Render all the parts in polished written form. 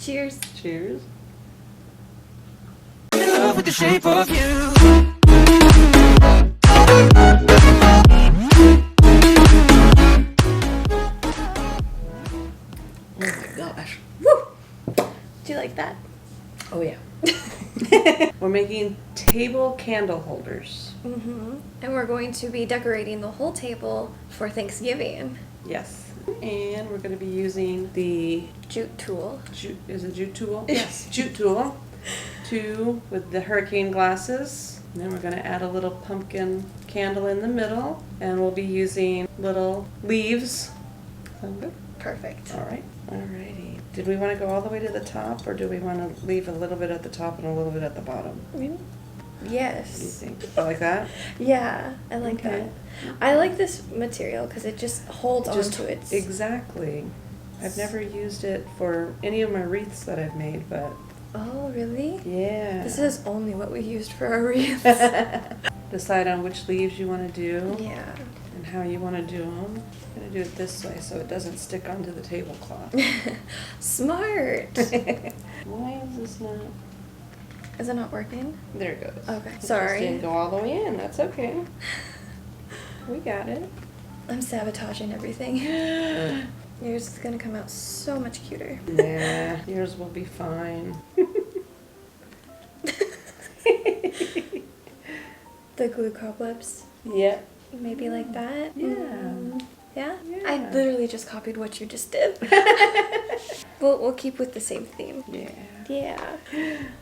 Cheers. Cheers. In love with the shape of you. Oh my gosh. Woo! Do you like that? Oh yeah. We're making table candle holders. Mm-hmm. And we're going to be decorating the whole table for Thanksgiving. Yes. And we're going to be using the Jute tool. is it jute tool? Yes, jute tool. With the hurricane glasses. And then we're going to add a little pumpkin candle in the middle. And we'll be using little leaves. Sound good? Perfect. All right. Alrighty. Did we want to go all the way to the top, or do we want to leave a little bit at the top and a little bit at the bottom? What do you Yes. think? Oh, like that? Yeah, I like Okay. that. I like this material because it just holds onto its... Exactly. I've never used it for any of my wreaths that I've made, but Oh, really? yeah. This is only what we used for our wreaths. Decide on which leaves you want to do Yeah. and how you want to do them. I'm going to do it this way so it doesn't stick onto the tablecloth. Smart. Why is this not? Is it not working? There it goes. Okay. It just Sorry. didn't go all the way in. That's okay. We got it. I'm sabotaging everything. Yours is gonna come out so much cuter. Yeah, yours will be fine. The glue cobwebs, Yeah. maybe like that. Yeah. Yeah? Yeah. I literally just copied what you just did. We'll keep with the same theme. Yeah. Yeah.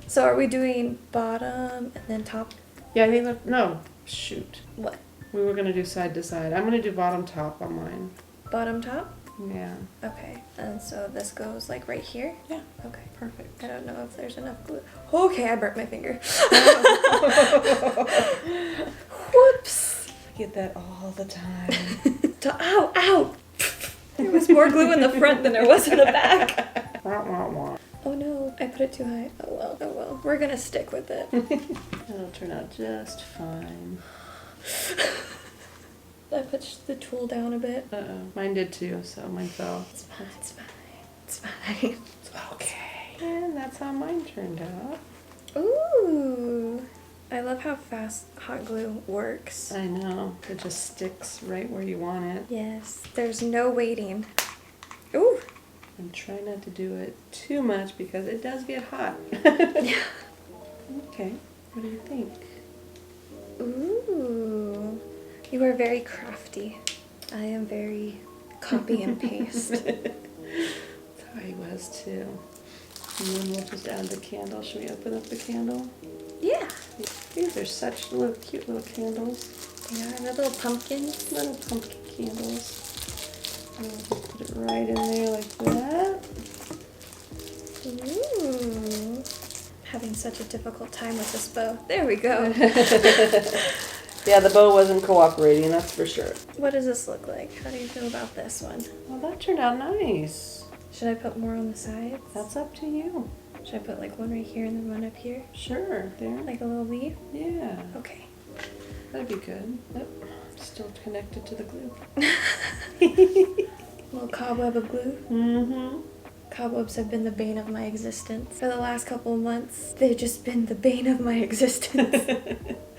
So are we doing bottom and then top? Yeah, I think that, no, shoot. What? We were gonna do side to side. I'm gonna do bottom top on mine. Bottom top? Yeah. Okay. And so this goes like right here? Yeah. Okay. Perfect. I don't know if there's enough glue. Okay, I burnt my finger. Whoops. I get that all the time. Ow, ow. There was more glue in the front than there was in the back. Wah, wah, wah. Oh no, I put it too high. Oh well, oh well. We're gonna stick with it. It'll turn out just fine. I put the tool down a bit. Uh-oh. Mine did too, so mine fell. It's fine, it's fine, it's fine. It's okay. And that's how mine turned out. Ooh. I love how fast hot glue works. I know. It just sticks right where you want it. Yes, there's no waiting. Ooh. And try not to do it too much because it does get hot. Yeah. Okay. What do you think? Ooh. You are very crafty. I am very copy and paste. That's how he was too. And then we'll just add the candle. Should we open up the candle? Yeah. These are such little cute little candles. They are the little pumpkins. Little pumpkin candles. And we'll just put it right in there like that. Ooh. Having such a difficult time with this bow. There we go. Yeah, the bow wasn't cooperating, that's for sure. What does this look like? How do you feel about this one? Well, that turned out nice. Should I put more on the sides? That's up to you. Should I put like one right here and then one up here? Sure, there. Like a little leaf? Yeah, Okay. that'd be good. Yep. Still connected to the glue. Little cobweb of glue. Mm-hmm. Cobwebs have been the bane of my existence. For the last couple of months, they've just been the bane of my existence.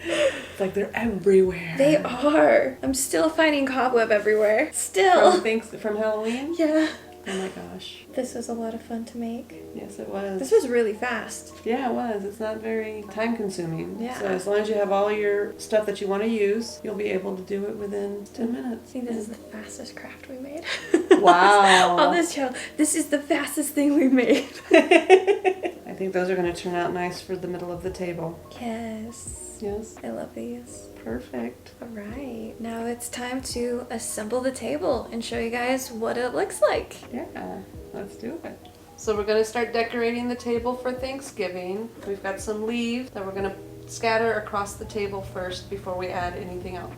It's like they're everywhere. They are. I'm still finding cobweb everywhere. Still. From Halloween? Yeah. Oh my gosh. This was a lot of fun to make. Yes, it was. This was really fast. Yeah, it was. It's not very time consuming. Yeah. So as long as you have all your stuff that you want to use, you'll be able to do it within 10 I minutes. think this is the fastest craft we made. Wow. On this channel. This is the fastest thing we made. I think those are going to turn out nice for the middle of the table. Yes. Yes. I love these. Perfect. All right. Now it's time to assemble the table and show you guys what it looks like. Yeah, let's do it. So we're going to start decorating the table for Thanksgiving. We've got some leaves that we're going to scatter across the table first before we add anything else.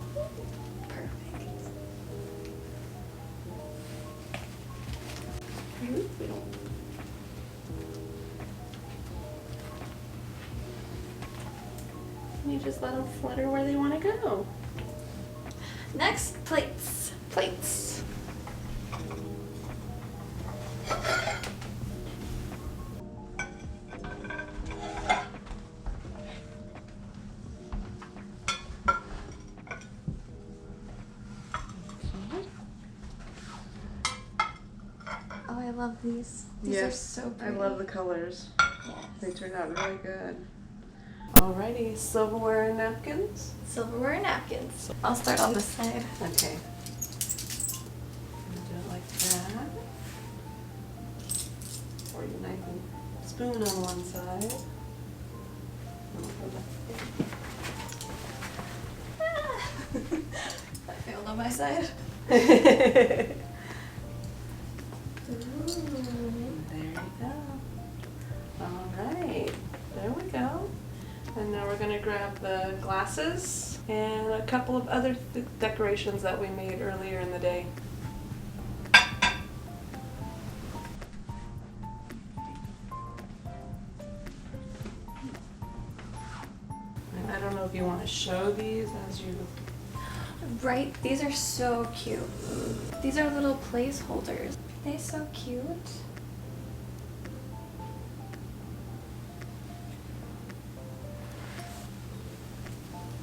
Perfect. We don't. You just let them flutter where they want to go. Next, plates. Plates. love these. These are so I pretty. love the colors. Yes. They turned out really good. Alrighty, silverware and napkins. Silverware and napkins. I'll start on this side. Okay. Do it like that. Or your knife and spoon on one side. I failed on my side. There Ooh. you go. Alright, there we go. And now we're gonna grab the glasses and a couple of other decorations that we made earlier in the day. And I don't know if you want to show these as you... Right, these are so cute. These are little placeholders. They're so cute.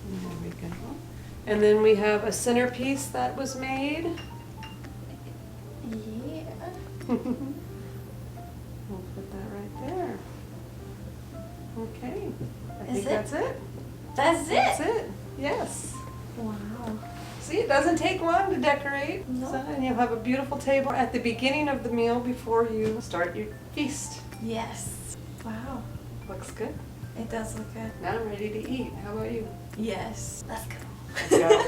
There we go. And then we have a centerpiece that was made. Yeah. We'll put that right there. Okay. I think Is it? that's it. That's it. That's it. Yes. Wow. See, it doesn't take long to decorate. No. So, and you'll have a beautiful table at the beginning of the meal before you start your feast. Yes. Wow. Looks good. It does look good. Now I'm ready to eat. How about you? Yes. Let's go. Let's go.